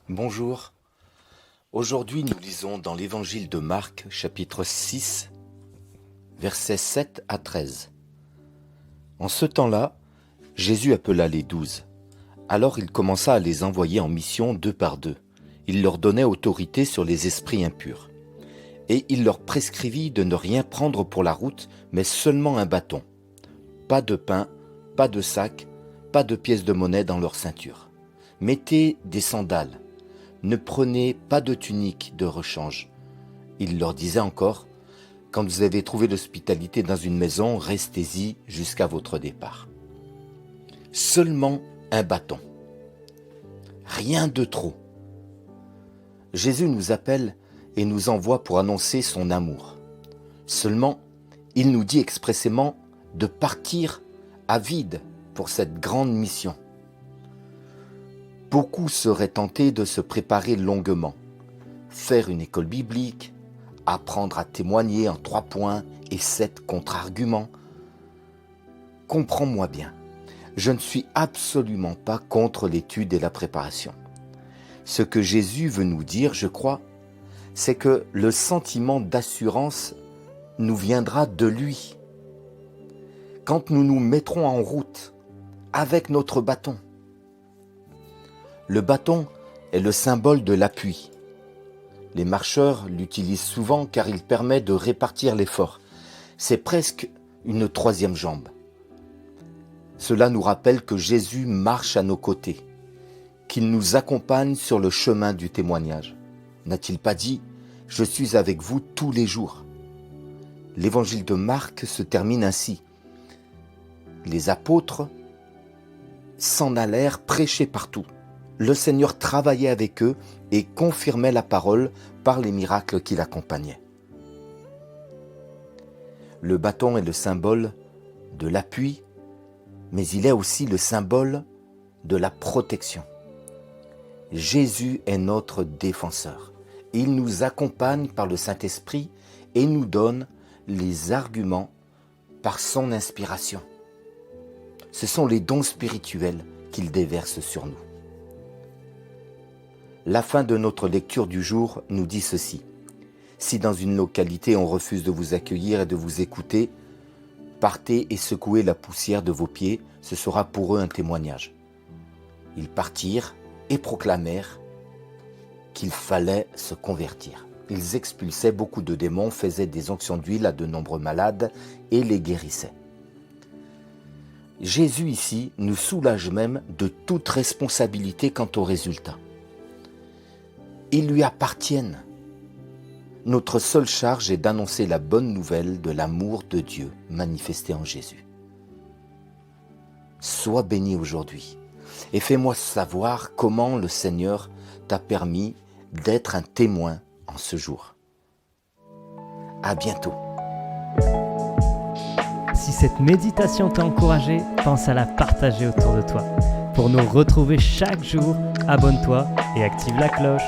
Bonjour. Aujourd'hui, nous lisons dans l'évangile de Marc, chapitre 6, versets 7 à 13. En ce temps-là, Jésus appela les 12. Alors il commença à les envoyer en mission 2 par 2. Il leur donnait autorité sur les esprits impurs. Et il leur prescrivit de ne rien prendre pour la route, mais seulement un bâton. Pas de pain, pas de sac, pas de pièces de monnaie dans leur ceinture. Mettez des sandales. Ne prenez pas de tunique de rechange. Il leur disait encore, quand vous avez trouvé l'hospitalité dans une maison, restez-y jusqu'à votre départ. Seulement un bâton. Rien de trop. Jésus nous appelle et nous envoie pour annoncer son amour. Seulement, il nous dit expressément de partir à vide pour cette grande mission. Beaucoup seraient tentés de se préparer longuement, faire une école biblique, apprendre à témoigner en 3 points et 7 contre-arguments. Comprends-moi bien, je ne suis absolument pas contre l'étude et la préparation. Ce que Jésus veut nous dire, je crois, c'est que le sentiment d'assurance nous viendra de lui. Quand nous nous mettrons en route avec notre bâton. Le bâton est le symbole de l'appui. Les marcheurs l'utilisent souvent car il permet de répartir l'effort. C'est presque une 3e jambe. Cela nous rappelle que Jésus marche à nos côtés, qu'il nous accompagne sur le chemin du témoignage. N'a-t-il pas dit « Je suis avec vous tous les jours ». L'évangile de Marc se termine ainsi. Les apôtres s'en allèrent prêcher partout. Le Seigneur travaillait avec eux et confirmait la parole par les miracles qui l'accompagnaient. Le bâton est le symbole de l'appui, mais il est aussi le symbole de la protection. Jésus est notre défenseur. Il nous accompagne par le Saint-Esprit et nous donne les arguments par son inspiration. Ce sont les dons spirituels qu'il déverse sur nous. La fin de notre lecture du jour nous dit ceci. Si dans une localité on refuse de vous accueillir et de vous écouter, partez et secouez la poussière de vos pieds, ce sera pour eux un témoignage. Ils partirent et proclamèrent qu'il fallait se convertir. Ils expulsaient beaucoup de démons, faisaient des onctions d'huile à de nombreux malades et les guérissaient. Jésus ici nous soulage même de toute responsabilité quant au résultat. Ils lui appartiennent. Notre seule charge est d'annoncer la bonne nouvelle de l'amour de Dieu manifesté en Jésus. Sois béni aujourd'hui et fais-moi savoir comment le Seigneur t'a permis d'être un témoin en ce jour. À bientôt. Si cette méditation t'a encouragé, pense à la partager autour de toi. Pour nous retrouver chaque jour, abonne-toi et active la cloche.